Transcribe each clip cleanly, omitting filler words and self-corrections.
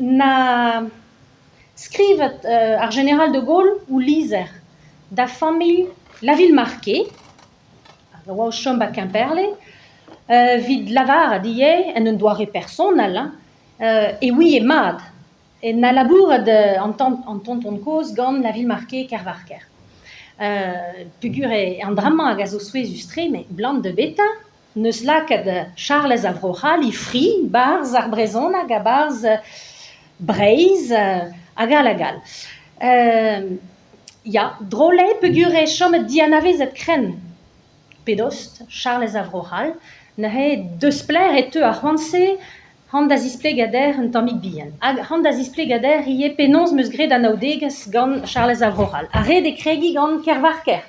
na skrivet ar général de Gaulle ou liser da famille la ville marquée, a oa o chom ba Quimperlé, vid lavar a die en un doare personnel, et oui et mad, et na labouret an tonton koz gant la ville marquée Kervarker. Pugur an drama hag a zo souez ustre, mais blant de beta, neus laket Charles Avrohal, i fri, barz ar brezon hag a barz breiz hag a lagal. Ya, drole pugur chomet dianavezet kren pedost, Charles Avrohal, na he deus pler e teu ar c'hoanse han da zisplegader un tammig bihan. Hag han da zisplegader ie penons meus gret anaodegas gant Charles Avrohal. A red e kregi gant Kervarker.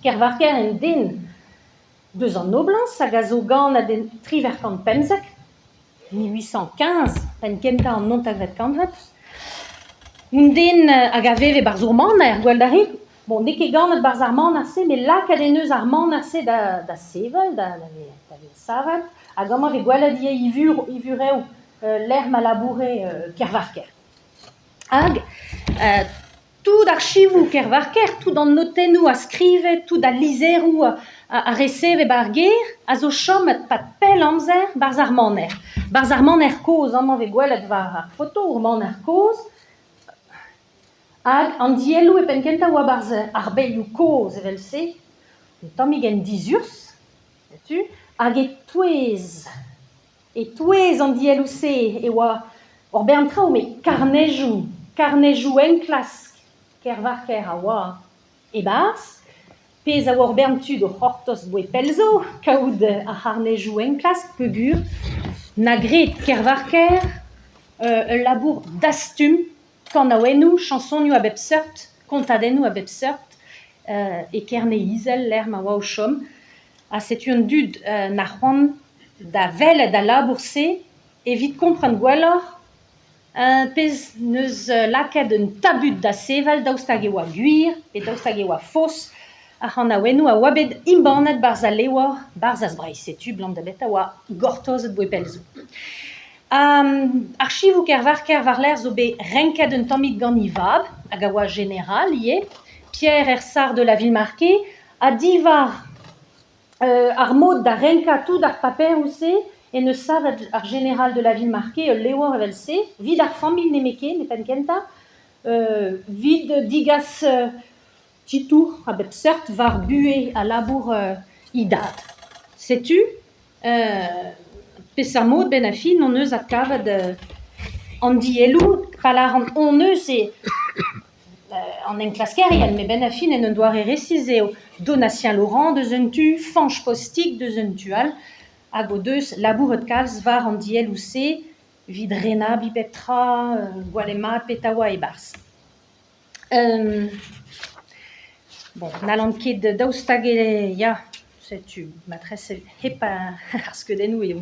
Kervarker en den deus an noblans hag a zo gant a den triverkant pemzek, 1815, pen kenta an nontagret kantvet. Un den hag a veve bar zourman er gweldarit. Bon, ne ket gant bar zarman ar se, mais lak a den eus arman ar se da sevel, da vel savet, hag amañ ve gweladie i vureo l'er ma laboure Kervarker. Hag, tout archivou Kervarker, tout an notennou a skrive, tout a lizerou a reseve bar ger, a zo chomet pat pel amzer bar zarmaner. Bar zarmaner koz, amañ ve gwelet war ar foto ur man ar koz, hag an dielou e pen kenta oa barz ar beilioù koz evel se, un tammig en dizurs, hag e touez an dielou se e oa or bern trao, me karnejou enklask Kervarker a oa e barz, pez a oa or bern tud o c'hortoz boe pelzo, kaout a harnejou enklask pegur, na gret Kervarker labour dastum, kan a oenou, chansonioù a bep seurt, kontadennoù a bep seurt, e kerne izel l'er ma oa o chom. A setu un dud na c'hoant da velet da labour se, evit kompren gwelloc'h, pez neus laket un tabut da sevel daoust hag e oa gwir, e daoust hag e oa fos, a c'han a oenou a oa bet imbanet barz a leouar, barz a zbreiz setu, blant da bet a oa gortozet boe pelzo. Archivou Kervarker war l'er zo bet renket un tammig gant i vab, hag a oa général, ie, Pierre Ersard de la ville marquée, a divar ar mod da renka tout ar paper ou se, e neus savet ar général de la ville marquée leouar evel se, vid ar familh nemeke, ne pen kenta, vid digas titour a bep seurt var buhe a labour idad. Setu, pez ar mod ben a fin on eus a kavet an dielou, palar on eus e an enklaskerien, me ben a fin en un doare resiz eo Donatien Laurent deus un tu, Fanch Postig deus un tu al, hag o deus labouret kalz var an dielou se, vid rena bipep tra, gwalemmat pet a oa e barz. Bon, n'allant ket daoust hag e, ya, setu, matrez hep ar skeudennoù e